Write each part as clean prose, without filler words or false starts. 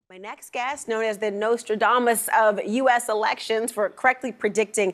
My next guest, known as the Nostradamus of U.S. elections for correctly predicting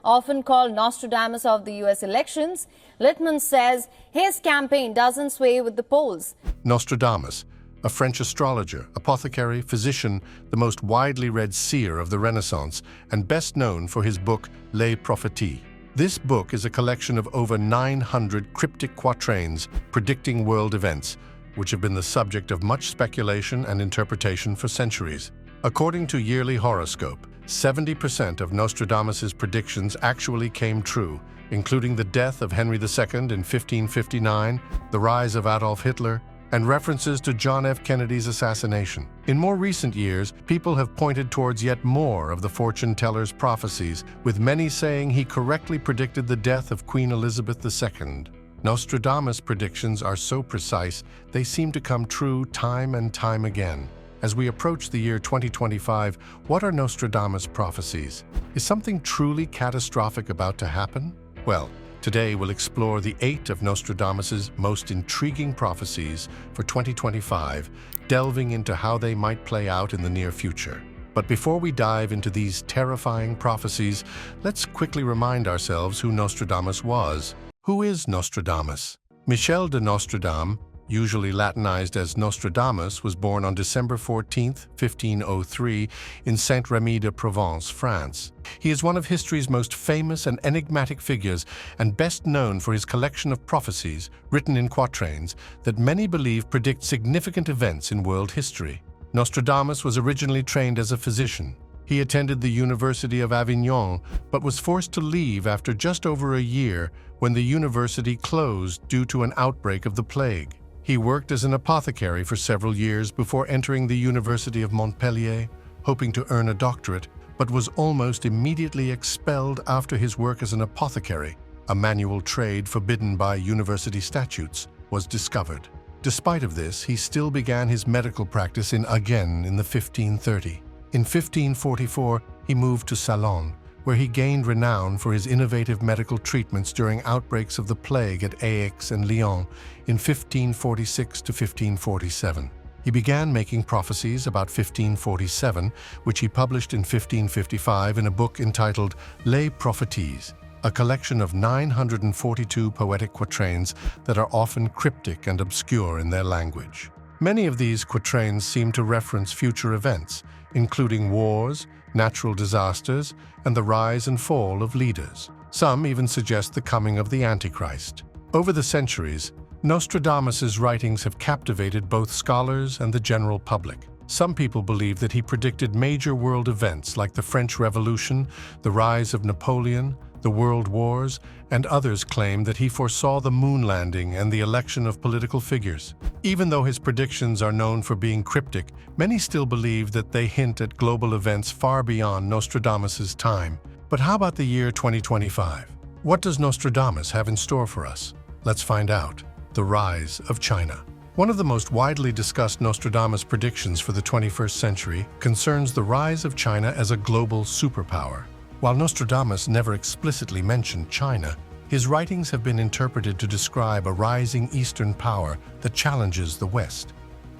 Often called Nostradamus of the U.S. elections, Littman says his campaign doesn't sway with the polls. Nostradamus, a French astrologer, apothecary, physician, the most widely read seer of the Renaissance, and best known for his book Les Prophéties. This book is a collection of over 900 cryptic quatrains predicting world events, which have been the subject of much speculation and interpretation for centuries. According to Yearly-Horoscope, 70% of Nostradamus's predictions actually came true, including the death of Henry II in 1559, the rise of Adolf Hitler, and references to John F. Kennedy's assassination. In more recent years, people have pointed towards yet more of the fortune teller's prophecies, with many saying he correctly predicted the death of Queen Elizabeth II. Nostradamus' predictions are so precise, they seem to come true time and time again. As we approach the year 2025, what are Nostradamus' prophecies? Is something truly catastrophic about to happen? Well, today we'll explore the 8 of Nostradamus' most intriguing prophecies for 2025, delving into how they might play out in the near future. But before we dive into these terrifying prophecies, let's quickly remind ourselves who Nostradamus was. Who is Nostradamus? Michel de Nostradam, usually Latinized as Nostradamus, was born on December 14, 1503, in Saint-Rémy de Provence, France. He is one of history's most famous and enigmatic figures, and best known for his collection of prophecies, written in quatrains, that many believe predict significant events in world history. Nostradamus was originally trained as a physician. He attended the University of Avignon, but was forced to leave after just over a year when the university closed due to an outbreak of the plague. He worked as an apothecary for several years before entering the University of Montpellier, hoping to earn a doctorate, but was almost immediately expelled after his work as an apothecary, a manual trade forbidden by university statutes, was discovered. Despite of this, he still began his medical practice in the 1530. In 1544, he moved to Salon, where he gained renown for his innovative medical treatments during outbreaks of the plague at Aix and Lyon in 1546 to 1547. He began making prophecies about 1547, which he published in 1555 in a book entitled Les Prophéties, a collection of 942 poetic quatrains that are often cryptic and obscure in their language. Many of these quatrains seem to reference future events, including wars, natural disasters, and the rise and fall of leaders. Some even suggest the coming of the Antichrist. Over the centuries, Nostradamus' writings have captivated both scholars and the general public. Some people believe that he predicted major world events like the French Revolution, the rise of Napoleon, the World Wars, and others claim that he foresaw the moon landing and the election of political figures. Even though his predictions are known for being cryptic, many still believe that they hint at global events far beyond Nostradamus' time. But how about the year 2025? What does Nostradamus have in store for us? Let's find out. The rise of China. One of the most widely discussed Nostradamus predictions for the 21st century concerns the rise of China as a global superpower. While Nostradamus never explicitly mentioned China, his writings have been interpreted to describe a rising Eastern power that challenges the West.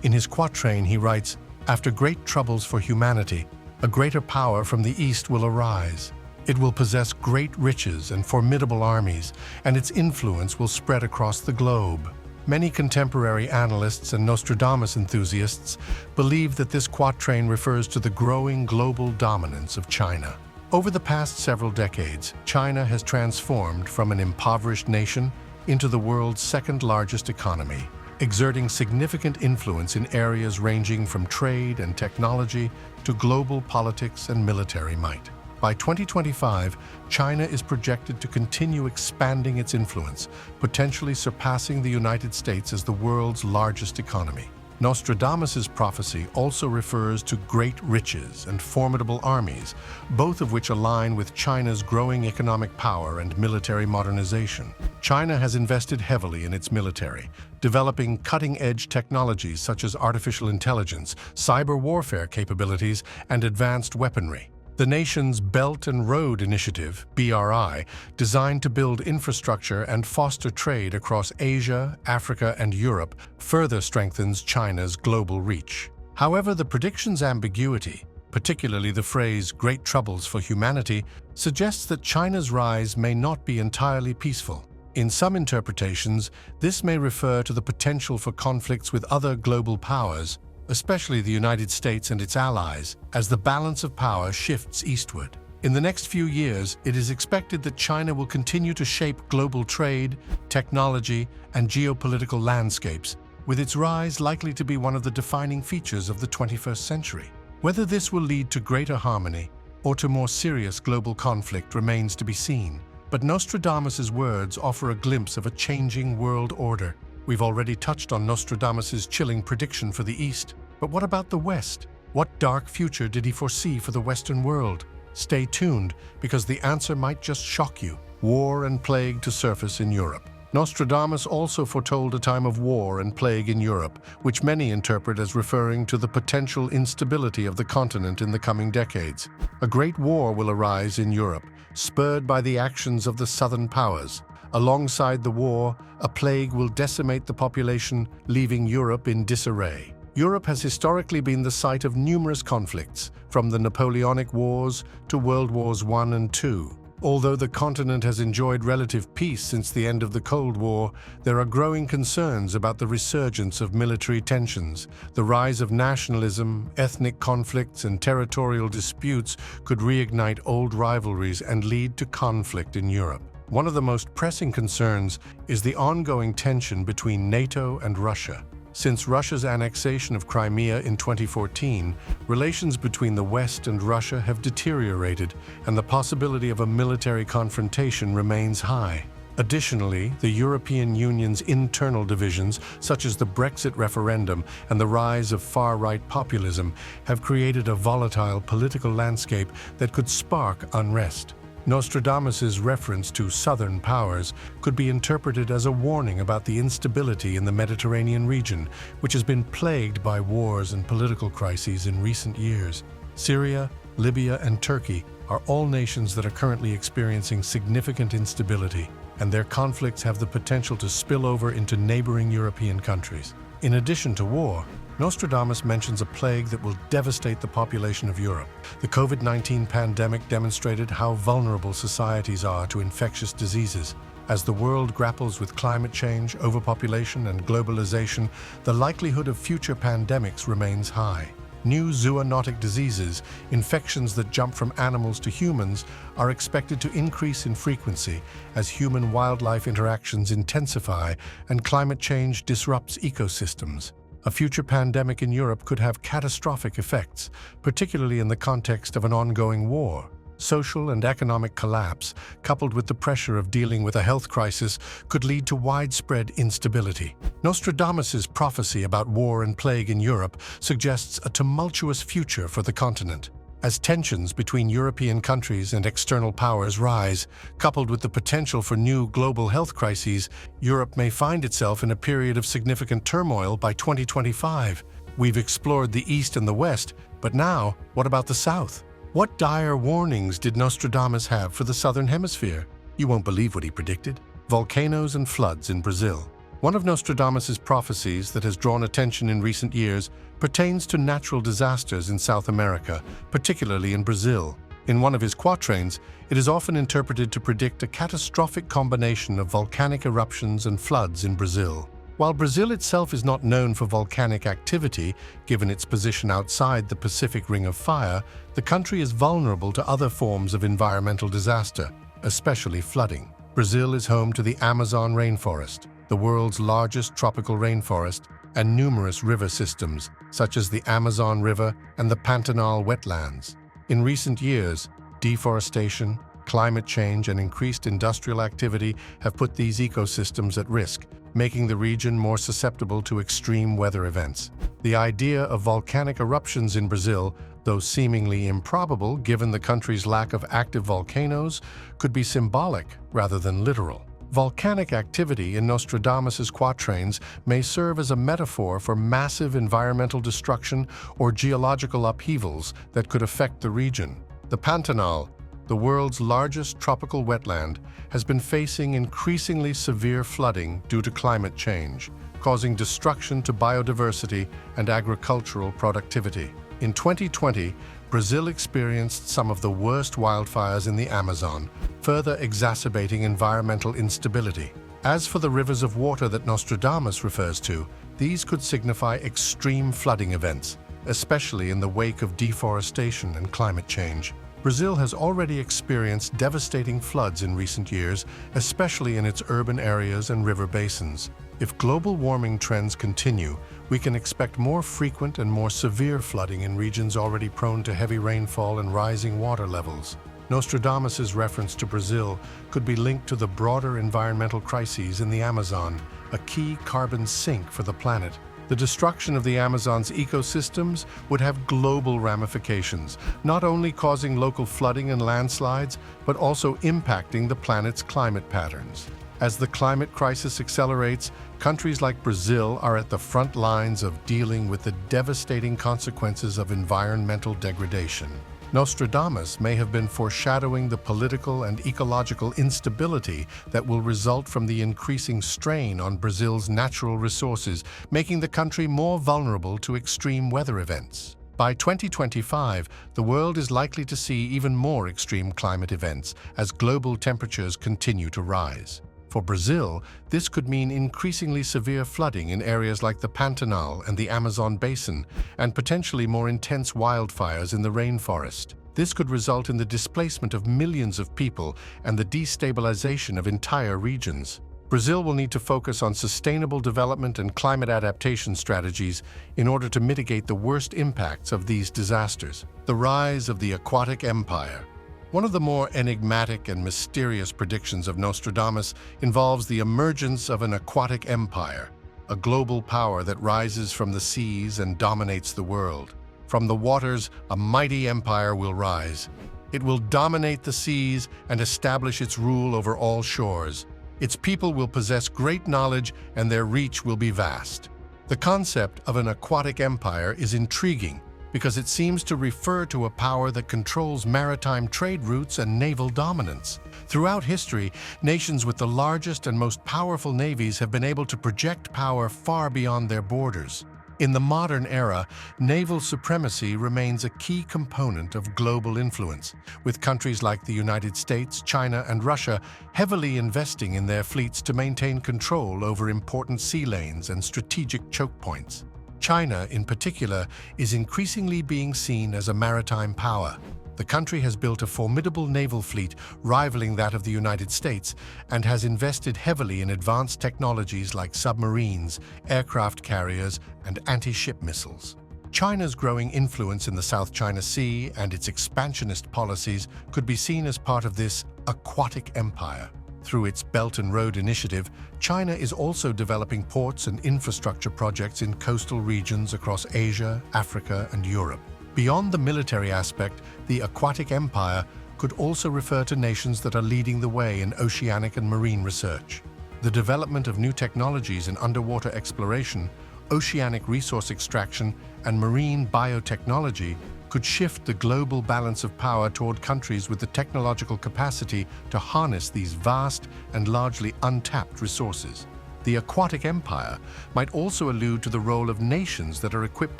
In his quatrain, he writes, "After great troubles for humanity, a greater power from the East will arise. It will possess great riches and formidable armies, and its influence will spread across the globe." Many contemporary analysts and Nostradamus enthusiasts believe that this quatrain refers to the growing global dominance of China. Over the past several decades, China has transformed from an impoverished nation into the world's second-largest economy, exerting significant influence in areas ranging from trade and technology to global politics and military might. By 2025, China is projected to continue expanding its influence, potentially surpassing the United States as the world's largest economy. Nostradamus' prophecy also refers to great riches and formidable armies, both of which align with China's growing economic power and military modernization. China has invested heavily in its military, developing cutting-edge technologies such as artificial intelligence, cyber warfare capabilities, and advanced weaponry. The nation's Belt and Road Initiative, BRI, designed to build infrastructure and foster trade across Asia, Africa, and Europe, further strengthens China's global reach. However, the prediction's ambiguity, particularly the phrase "great troubles for humanity," suggests that China's rise may not be entirely peaceful. In some interpretations, this may refer to the potential for conflicts with other global powers, especially the United States and its allies, as the balance of power shifts eastward. In the next few years, it is expected that China will continue to shape global trade, technology, and geopolitical landscapes, with its rise likely to be one of the defining features of the 21st century. Whether this will lead to greater harmony or to more serious global conflict remains to be seen, but Nostradamus' words offer a glimpse of a changing world order. We've already touched on Nostradamus' chilling prediction for the East, but what about the West? What dark future did he foresee for the Western world? Stay tuned, because the answer might just shock you. War and plague to surface in Europe. Nostradamus also foretold a time of war and plague in Europe, which many interpret as referring to the potential instability of the continent in the coming decades. A great war will arise in Europe, spurred by the actions of the southern powers. Alongside the war, a plague will decimate the population, leaving Europe in disarray. Europe has historically been the site of numerous conflicts, from the Napoleonic Wars to World Wars I and II. Although the continent has enjoyed relative peace since the end of the Cold War, there are growing concerns about the resurgence of military tensions. The rise of nationalism, ethnic conflicts, and territorial disputes could reignite old rivalries and lead to conflict in Europe. One of the most pressing concerns is the ongoing tension between NATO and Russia. Since Russia's annexation of Crimea in 2014, relations between the West and Russia have deteriorated, and the possibility of a military confrontation remains high. Additionally, the European Union's internal divisions, such as the Brexit referendum and the rise of far-right populism, have created a volatile political landscape that could spark unrest. Nostradamus' reference to southern powers could be interpreted as a warning about the instability in the Mediterranean region, which has been plagued by wars and political crises in recent years. Syria, Libya, and Turkey are all nations that are currently experiencing significant instability, and their conflicts have the potential to spill over into neighboring European countries. In addition to war, Nostradamus mentions a plague that will devastate the population of Europe. The COVID-19 pandemic demonstrated how vulnerable societies are to infectious diseases. As the world grapples with climate change, overpopulation, and globalization, the likelihood of future pandemics remains high. New zoonotic diseases, infections that jump from animals to humans, are expected to increase in frequency as human-wildlife interactions intensify and climate change disrupts ecosystems. A future pandemic in Europe could have catastrophic effects, particularly in the context of an ongoing war. Social and economic collapse, coupled with the pressure of dealing with a health crisis, could lead to widespread instability. Nostradamus' prophecy about war and plague in Europe suggests a tumultuous future for the continent. As tensions between European countries and external powers rise, coupled with the potential for new global health crises, Europe may find itself in a period of significant turmoil by 2025. We've explored the East and the West, but now, what about the South? What dire warnings did Nostradamus have for the Southern Hemisphere? You won't believe what he predicted. Volcanoes and floods in Brazil. One of Nostradamus' prophecies that has drawn attention in recent years pertains to natural disasters in South America, particularly in Brazil. In one of his quatrains, it is often interpreted to predict a catastrophic combination of volcanic eruptions and floods in Brazil. While Brazil itself is not known for volcanic activity, given its position outside the Pacific Ring of Fire, the country is vulnerable to other forms of environmental disaster, especially flooding. Brazil is home to the Amazon rainforest, the world's largest tropical rainforest, and numerous river systems, such as the Amazon River and the Pantanal wetlands. In recent years, deforestation, climate change, and increased industrial activity have put these ecosystems at risk, making the region more susceptible to extreme weather events. The idea of volcanic eruptions in Brazil, though seemingly improbable given the country's lack of active volcanoes, could be symbolic rather than literal. Volcanic activity in Nostradamus' quatrains may serve as a metaphor for massive environmental destruction or geological upheavals that could affect the region. The Pantanal, the world's largest tropical wetland, has been facing increasingly severe flooding due to climate change, causing destruction to biodiversity and agricultural productivity. In 2020, Brazil experienced some of the worst wildfires in the Amazon, further exacerbating environmental instability. As for the rivers of water that Nostradamus refers to, these could signify extreme flooding events, especially in the wake of deforestation and climate change. Brazil has already experienced devastating floods in recent years, especially in its urban areas and river basins. If global warming trends continue, we can expect more frequent and more severe flooding in regions already prone to heavy rainfall and rising water levels. Nostradamus's reference to Brazil could be linked to the broader environmental crises in the Amazon, a key carbon sink for the planet. The destruction of the Amazon's ecosystems would have global ramifications, not only causing local flooding and landslides, but also impacting the planet's climate patterns. As the climate crisis accelerates, countries like Brazil are at the front lines of dealing with the devastating consequences of environmental degradation. Nostradamus may have been foreshadowing the political and ecological instability that will result from the increasing strain on Brazil's natural resources, making the country more vulnerable to extreme weather events. By 2025, the world is likely to see even more extreme climate events as global temperatures continue to rise. For Brazil, this could mean increasingly severe flooding in areas like the Pantanal and the Amazon basin, and potentially more intense wildfires in the rainforest. This could result in the displacement of millions of people and the destabilization of entire regions. Brazil will need to focus on sustainable development and climate adaptation strategies in order to mitigate the worst impacts of these disasters. The rise of the aquatic empire. One of the more enigmatic and mysterious predictions of Nostradamus involves the emergence of an aquatic empire, a global power that rises from the seas and dominates the world. From the waters, a mighty empire will rise. It will dominate the seas and establish its rule over all shores. Its people will possess great knowledge and their reach will be vast. The concept of an aquatic empire is intriguing, because it seems to refer to a power that controls maritime trade routes and naval dominance. Throughout history, nations with the largest and most powerful navies have been able to project power far beyond their borders. In the modern era, naval supremacy remains a key component of global influence, with countries like the United States, China, and Russia heavily investing in their fleets to maintain control over important sea lanes and strategic choke points. China, in particular, is increasingly being seen as a maritime power. The country has built a formidable naval fleet rivaling that of the United States and has invested heavily in advanced technologies like submarines, aircraft carriers, and anti-ship missiles. China's growing influence in the South China Sea and its expansionist policies could be seen as part of this aquatic empire. Through its Belt and Road Initiative, China is also developing ports and infrastructure projects in coastal regions across Asia, Africa, and Europe. Beyond the military aspect, the aquatic empire could also refer to nations that are leading the way in oceanic and marine research. The development of new technologies in underwater exploration, oceanic resource extraction, and marine biotechnology could shift the global balance of power toward countries with the technological capacity to harness these vast and largely untapped resources. The aquatic empire might also allude to the role of nations that are equipped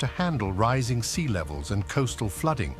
to handle rising sea levels and coastal flooding,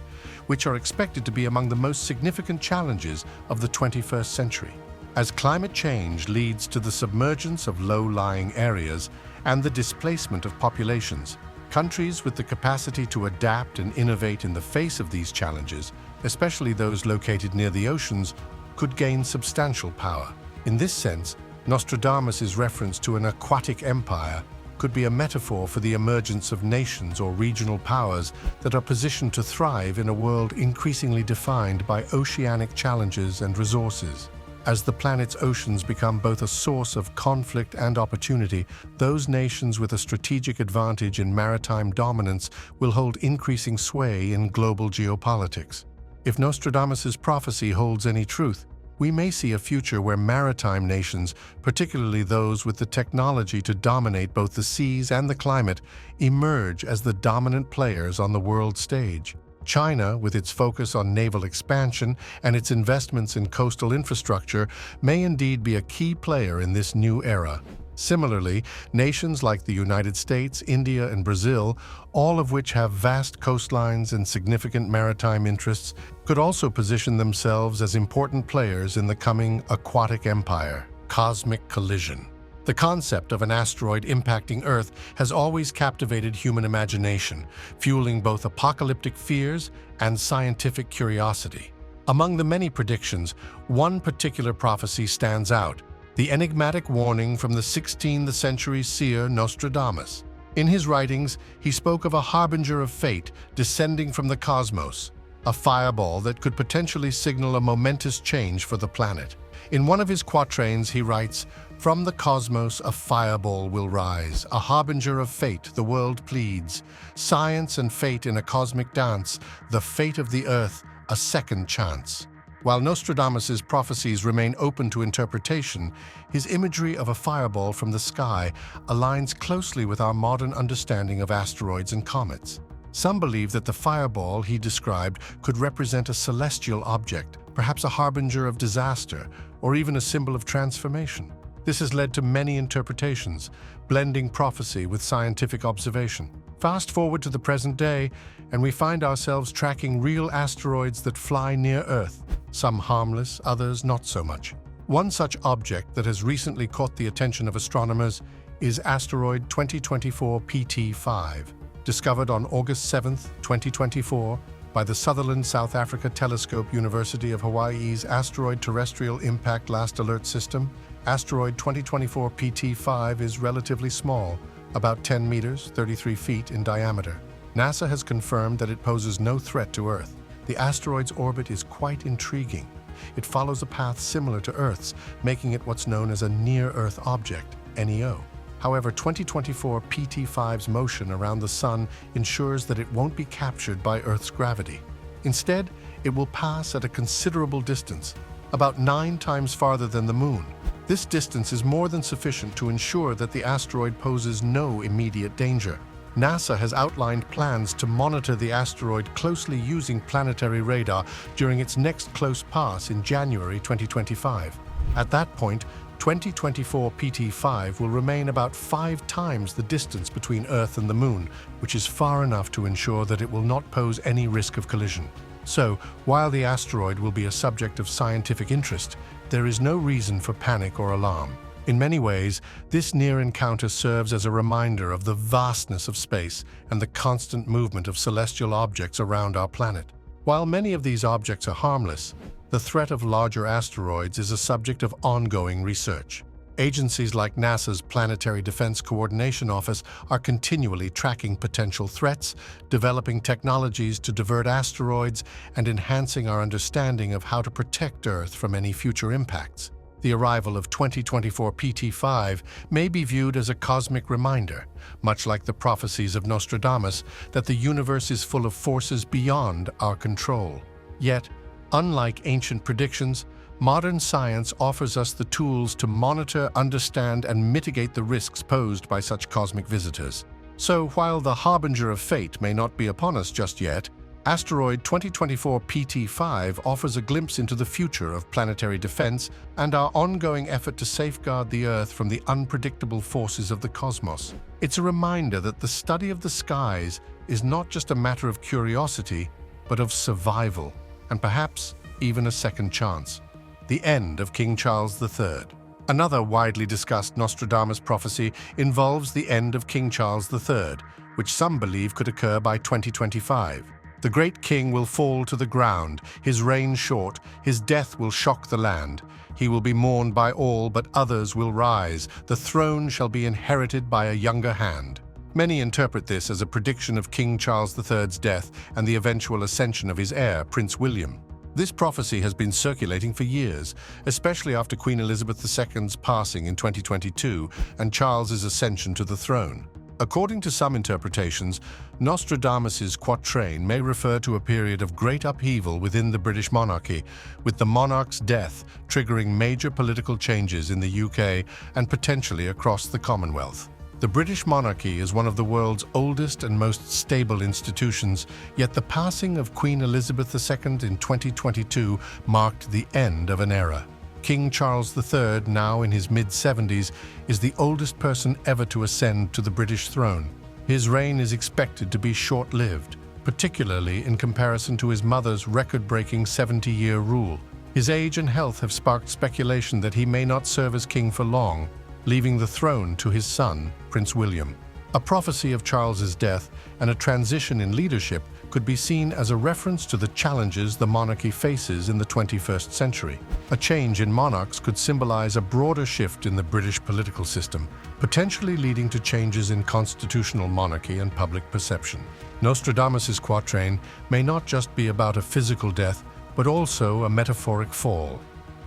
which are expected to be among the most significant challenges of the 21st century. As climate change leads to the submergence of low-lying areas and the displacement of populations, countries with the capacity to adapt and innovate in the face of these challenges, especially those located near the oceans, could gain substantial power. In this sense, Nostradamus' reference to an aquatic empire could be a metaphor for the emergence of nations or regional powers that are positioned to thrive in a world increasingly defined by oceanic challenges and resources. As the planet's oceans become both a source of conflict and opportunity, those nations with a strategic advantage in maritime dominance will hold increasing sway in global geopolitics. If Nostradamus' prophecy holds any truth, we may see a future where maritime nations, particularly those with the technology to dominate both the seas and the climate, emerge as the dominant players on the world stage. China, with its focus on naval expansion and its investments in coastal infrastructure, may indeed be a key player in this new era. Similarly, nations like the United States, India, and Brazil, all of which have vast coastlines and significant maritime interests, could also position themselves as important players in the coming aquatic empire, cosmic collision. The concept of an asteroid impacting Earth has always captivated human imagination, fueling both apocalyptic fears and scientific curiosity. Among the many predictions, one particular prophecy stands out: the enigmatic warning from the 16th century seer Nostradamus. In his writings, he spoke of a harbinger of fate descending from the cosmos, a fireball that could potentially signal a momentous change for the planet. In one of his quatrains, he writes, "From the cosmos a fireball will rise, a harbinger of fate the world pleads. Science and fate in a cosmic dance, the fate of the earth, a second chance." While Nostradamus's prophecies remain open to interpretation, his imagery of a fireball from the sky aligns closely with our modern understanding of asteroids and comets. Some believe that the fireball he described could represent a celestial object, perhaps a harbinger of disaster, or even a symbol of transformation. This has led to many interpretations, blending prophecy with scientific observation. Fast forward to the present day, and we find ourselves tracking real asteroids that fly near Earth, some harmless, others not so much. One such object that has recently caught the attention of astronomers is asteroid 2024 PT5. Discovered on August 7, 2024, by the Sutherland South Africa Telescope University of Hawaii's Asteroid Terrestrial Impact Last Alert System, asteroid 2024 PT5 is relatively small, about 10 meters, 33 feet in diameter. NASA has confirmed that it poses no threat to Earth. The asteroid's orbit is quite intriguing. It follows a path similar to Earth's, making it what's known as a near-Earth object, NEO. However, 2024 PT5's motion around the Sun ensures that it won't be captured by Earth's gravity. Instead, it will pass at a considerable distance, about 9 times farther than the Moon. This distance is more than sufficient to ensure that the asteroid poses no immediate danger. NASA has outlined plans to monitor the asteroid closely using planetary radar during its next close pass in January 2025. At that point, 2024 PT5 will remain about 5 times the distance between Earth and the Moon, which is far enough to ensure that it will not pose any risk of collision. So, while the asteroid will be a subject of scientific interest, there is no reason for panic or alarm. In many ways, this near encounter serves as a reminder of the vastness of space and the constant movement of celestial objects around our planet. While many of these objects are harmless, the threat of larger asteroids is a subject of ongoing research. Agencies like NASA's Planetary Defense Coordination Office are continually tracking potential threats, developing technologies to divert asteroids, and enhancing our understanding of how to protect Earth from any future impacts. The arrival of 2024 PT5 may be viewed as a cosmic reminder, much like the prophecies of Nostradamus, that the universe is full of forces beyond our control. Yet, unlike ancient predictions, modern science offers us the tools to monitor, understand, and mitigate the risks posed by such cosmic visitors. So, while the harbinger of fate may not be upon us just yet, asteroid 2024 PT5 offers a glimpse into the future of planetary defense and our ongoing effort to safeguard the Earth from the unpredictable forces of the cosmos. It's a reminder that the study of the skies is not just a matter of curiosity, but of survival, and perhaps even a second chance. The end of King Charles III. Another widely discussed Nostradamus prophecy involves the end of King Charles III, which some believe could occur by 2025. The great king will fall to the ground, his reign short, his death will shock the land. He will be mourned by all, but others will rise. The throne shall be inherited by a younger hand. Many interpret this as a prediction of King Charles III's death and the eventual ascension of his heir, Prince William. This prophecy has been circulating for years, especially after Queen Elizabeth II's passing in 2022 and Charles's ascension to the throne. According to some interpretations, Nostradamus's quatrain may refer to a period of great upheaval within the British monarchy, with the monarch's death triggering major political changes in the UK and potentially across the Commonwealth. The British monarchy is one of the world's oldest and most stable institutions, yet the passing of Queen Elizabeth II in 2022 marked the end of an era. King Charles III, now in his mid-70s, is the oldest person ever to ascend to the British throne. His reign is expected to be short-lived, particularly in comparison to his mother's record-breaking 70-year rule. His age and health have sparked speculation that he may not serve as king for long, leaving the throne to his son, Prince William. A prophecy of Charles's death and a transition in leadership could be seen as a reference to the challenges the monarchy faces in the 21st century. A change in monarchs could symbolize a broader shift in the British political system, potentially leading to changes in constitutional monarchy and public perception. Nostradamus' quatrain may not just be about a physical death, but also a metaphoric fall,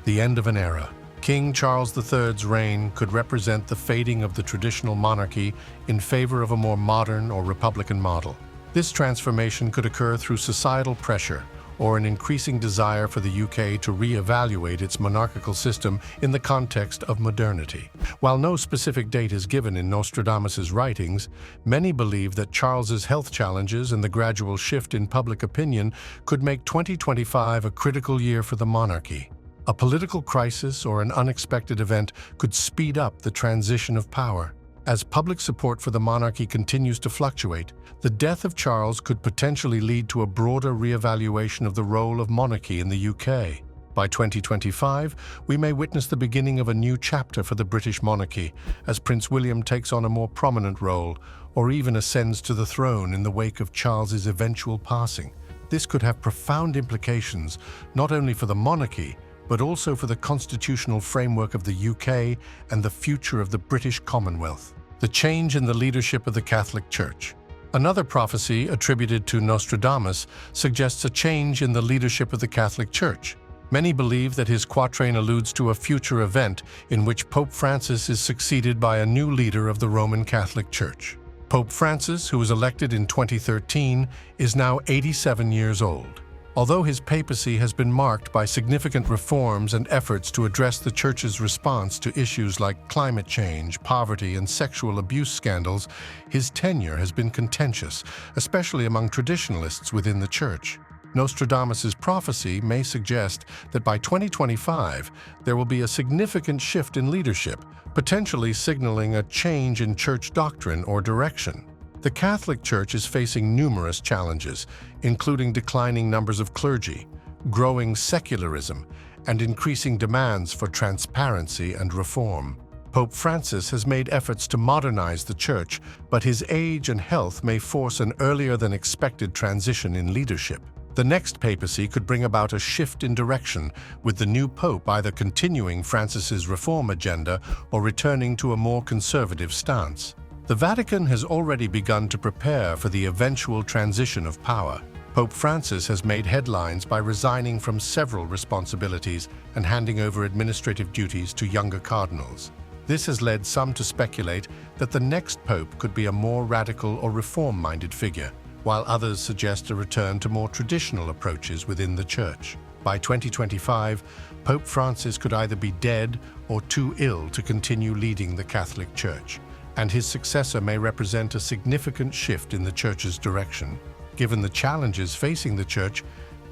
the end of an era. King Charles III's reign could represent the fading of the traditional monarchy in favor of a more modern or republican model. This transformation could occur through societal pressure or an increasing desire for the UK to re-evaluate its monarchical system in the context of modernity. While no specific date is given in Nostradamus' writings, many believe that Charles's health challenges and the gradual shift in public opinion could make 2025 a critical year for the monarchy. A political crisis or an unexpected event could speed up the transition of power. As public support for the monarchy continues to fluctuate, the death of Charles could potentially lead to a broader re-evaluation of the role of monarchy in the UK. By 2025, we may witness the beginning of a new chapter for the British monarchy, as Prince William takes on a more prominent role, or even ascends to the throne in the wake of Charles's eventual passing. This could have profound implications, not only for the monarchy, but also for the constitutional framework of the UK and the future of the British Commonwealth. The change in the leadership of the Catholic Church. Another prophecy attributed to Nostradamus suggests a change in the leadership of the Catholic Church. Many believe that his quatrain alludes to a future event in which Pope Francis is succeeded by a new leader of the Roman Catholic Church. Pope Francis, who was elected in 2013, is now 87 years old. Although his papacy has been marked by significant reforms and efforts to address the Church's response to issues like climate change, poverty, and sexual abuse scandals, his tenure has been contentious, especially among traditionalists within the Church. Nostradamus' prophecy may suggest that by 2025, there will be a significant shift in leadership, potentially signaling a change in Church doctrine or direction. The Catholic Church is facing numerous challenges, including declining numbers of clergy, growing secularism, and increasing demands for transparency and reform. Pope Francis has made efforts to modernize the Church, but his age and health may force an earlier-than-expected transition in leadership. The next papacy could bring about a shift in direction, with the new pope either continuing Francis's reform agenda or returning to a more conservative stance. The Vatican has already begun to prepare for the eventual transition of power. Pope Francis has made headlines by resigning from several responsibilities and handing over administrative duties to younger cardinals. This has led some to speculate that the next pope could be a more radical or reform-minded figure, while others suggest a return to more traditional approaches within the Church. By 2025, Pope Francis could either be dead or too ill to continue leading the Catholic Church, and his successor may represent a significant shift in the Church's direction. Given the challenges facing the Church,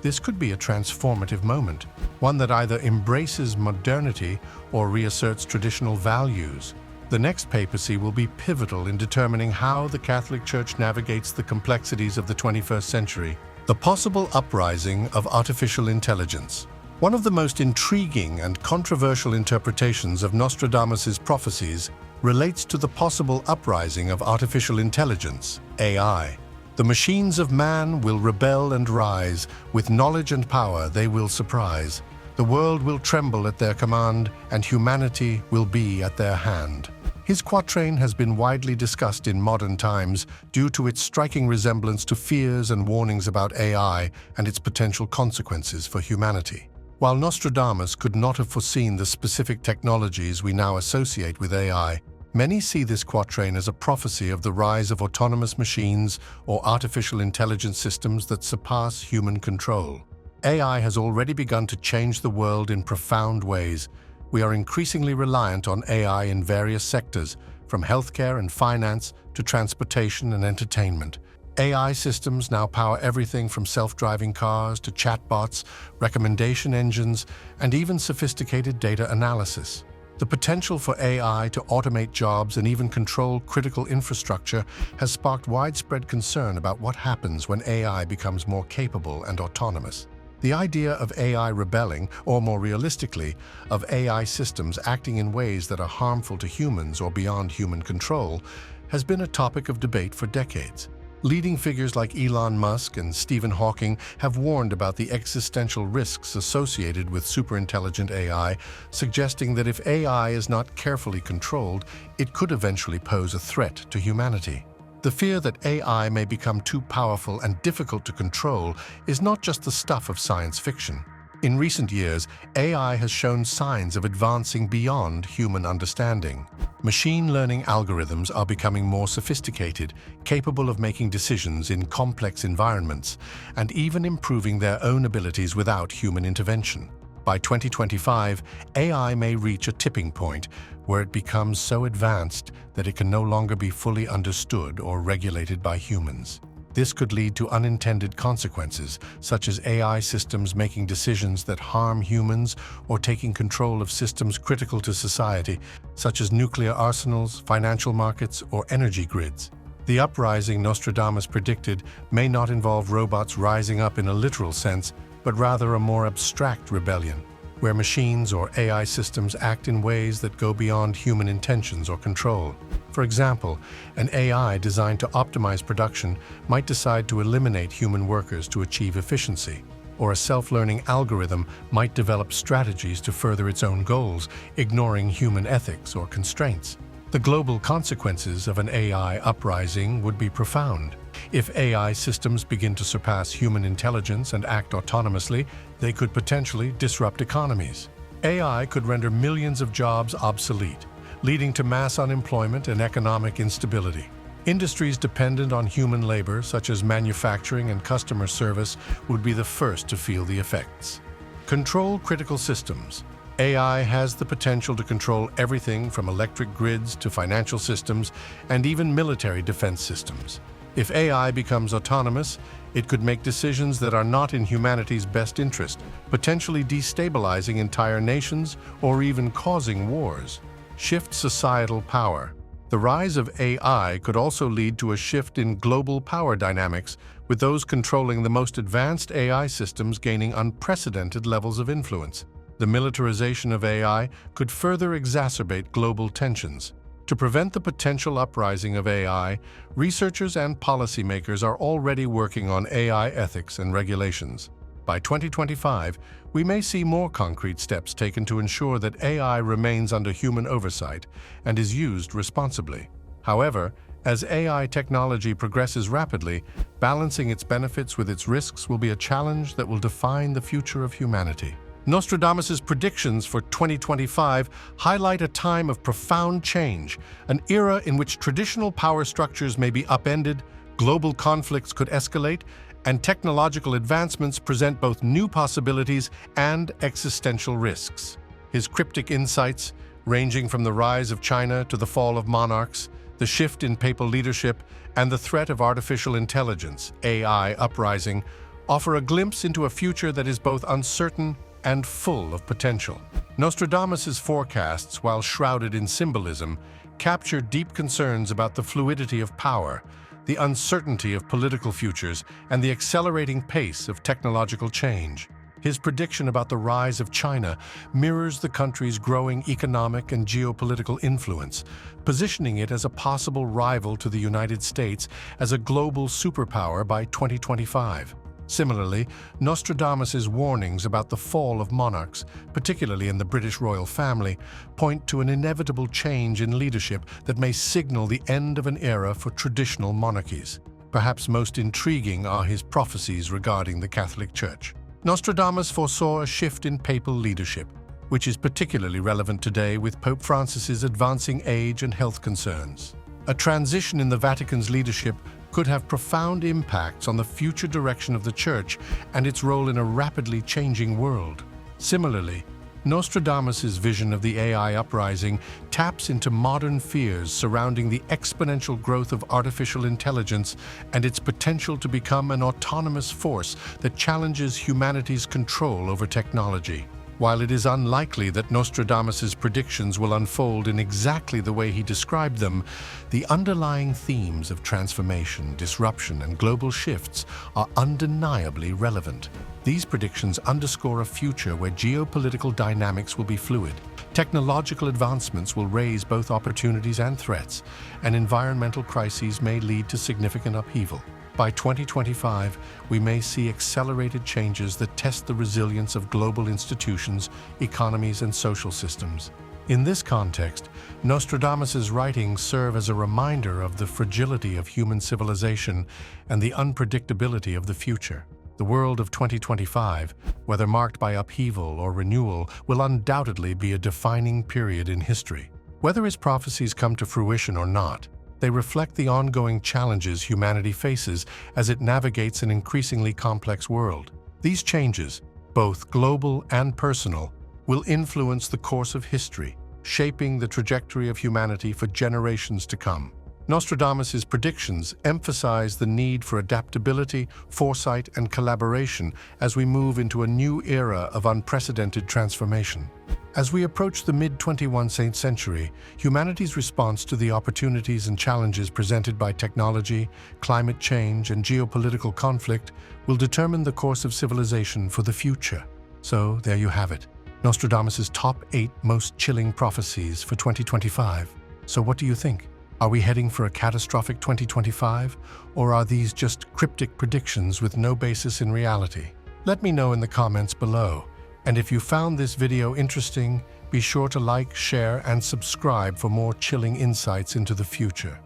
this could be a transformative moment, one that either embraces modernity or reasserts traditional values. The next papacy will be pivotal in determining how the Catholic Church navigates the complexities of the 21st century. The possible uprising of artificial intelligence. One of the most intriguing and controversial interpretations of Nostradamus' prophecies relates to the possible uprising of artificial intelligence, AI. The machines of man will rebel and rise, with knowledge and power they will surprise. The world will tremble at their command, and humanity will be at their hand. His quatrain has been widely discussed in modern times due to its striking resemblance to fears and warnings about AI and its potential consequences for humanity. While Nostradamus could not have foreseen the specific technologies we now associate with AI, many see this quatrain as a prophecy of the rise of autonomous machines or artificial intelligence systems that surpass human control. AI has already begun to change the world in profound ways. We are increasingly reliant on AI in various sectors, from healthcare and finance to transportation and entertainment. AI systems now power everything from self-driving cars to chatbots, recommendation engines, and even sophisticated data analysis. The potential for AI to automate jobs and even control critical infrastructure has sparked widespread concern about what happens when AI becomes more capable and autonomous. The idea of AI rebelling, or more realistically, of AI systems acting in ways that are harmful to humans or beyond human control, has been a topic of debate for decades. Leading figures like Elon Musk and Stephen Hawking have warned about the existential risks associated with superintelligent AI, suggesting that if AI is not carefully controlled, it could eventually pose a threat to humanity. The fear that AI may become too powerful and difficult to control is not just the stuff of science fiction. In recent years, AI has shown signs of advancing beyond human understanding. Machine learning algorithms are becoming more sophisticated, capable of making decisions in complex environments, and even improving their own abilities without human intervention. By 2025, AI may reach a tipping point where it becomes so advanced that it can no longer be fully understood or regulated by humans. This could lead to unintended consequences, such as AI systems making decisions that harm humans or taking control of systems critical to society, such as nuclear arsenals, financial markets, or energy grids. The uprising Nostradamus predicted may not involve robots rising up in a literal sense, but rather a more abstract rebellion, where machines or AI systems act in ways that go beyond human intentions or control. For example, an AI designed to optimize production might decide to eliminate human workers to achieve efficiency, or a self-learning algorithm might develop strategies to further its own goals, ignoring human ethics or constraints. The global consequences of an AI uprising would be profound. If AI systems begin to surpass human intelligence and act autonomously, they could potentially disrupt economies. AI could render millions of jobs obsolete, leading to mass unemployment and economic instability. Industries dependent on human labor, such as manufacturing and customer service, would be the first to feel the effects. Control critical systems. AI has the potential to control everything from electric grids to financial systems and even military defense systems. If AI becomes autonomous, it could make decisions that are not in humanity's best interest, potentially destabilizing entire nations or even causing wars. Shift societal power. The rise of AI could also lead to a shift in global power dynamics, with those controlling the most advanced AI systems gaining unprecedented levels of influence. The militarization of AI could further exacerbate global tensions. To prevent the potential uprising of AI, researchers and policymakers are already working on AI ethics and regulations. By 2025, we may see more concrete steps taken to ensure that AI remains under human oversight and is used responsibly. However, as AI technology progresses rapidly, balancing its benefits with its risks will be a challenge that will define the future of humanity. Nostradamus' predictions for 2025 highlight a time of profound change, an era in which traditional power structures may be upended, global conflicts could escalate, and technological advancements present both new possibilities and existential risks. His cryptic insights, ranging from the rise of China to the fall of monarchs, the shift in papal leadership, and the threat of artificial intelligence, AI uprising, offer a glimpse into a future that is both uncertain and full of potential. Nostradamus' forecasts, while shrouded in symbolism, capture deep concerns about the fluidity of power, the uncertainty of political futures, and the accelerating pace of technological change. His prediction about the rise of China mirrors the country's growing economic and geopolitical influence, positioning it as a possible rival to the United States as a global superpower by 2025. Similarly, Nostradamus' warnings about the fall of monarchs, particularly in the British royal family, point to an inevitable change in leadership that may signal the end of an era for traditional monarchies. Perhaps most intriguing are his prophecies regarding the Catholic Church. Nostradamus foresaw a shift in papal leadership, which is particularly relevant today with Pope Francis's advancing age and health concerns. A transition in the Vatican's leadership could have profound impacts on the future direction of the Church and its role in a rapidly changing world. Similarly, Nostradamus' vision of the AI uprising taps into modern fears surrounding the exponential growth of artificial intelligence and its potential to become an autonomous force that challenges humanity's control over technology. While it is unlikely that Nostradamus' predictions will unfold in exactly the way he described them, the underlying themes of transformation, disruption, and global shifts are undeniably relevant. These predictions underscore a future where geopolitical dynamics will be fluid, technological advancements will raise both opportunities and threats, and environmental crises may lead to significant upheaval. By 2025, we may see accelerated changes that test the resilience of global institutions, economies, and social systems. In this context, Nostradamus' writings serve as a reminder of the fragility of human civilization and the unpredictability of the future. The world of 2025, whether marked by upheaval or renewal, will undoubtedly be a defining period in history. Whether his prophecies come to fruition or not, they reflect the ongoing challenges humanity faces as it navigates an increasingly complex world. These changes, both global and personal, will influence the course of history, shaping the trajectory of humanity for generations to come. Nostradamus' predictions emphasize the need for adaptability, foresight, and collaboration as we move into a new era of unprecedented transformation. As we approach the mid-21st century, humanity's response to the opportunities and challenges presented by technology, climate change, and geopolitical conflict will determine the course of civilization for the future. So, there you have it, Nostradamus' top 8 most chilling prophecies for 2025. So what do you think? Are we heading for a catastrophic 2025, or are these just cryptic predictions with no basis in reality? Let me know in the comments below. And if you found this video interesting, be sure to like, share, and subscribe for more chilling insights into the future.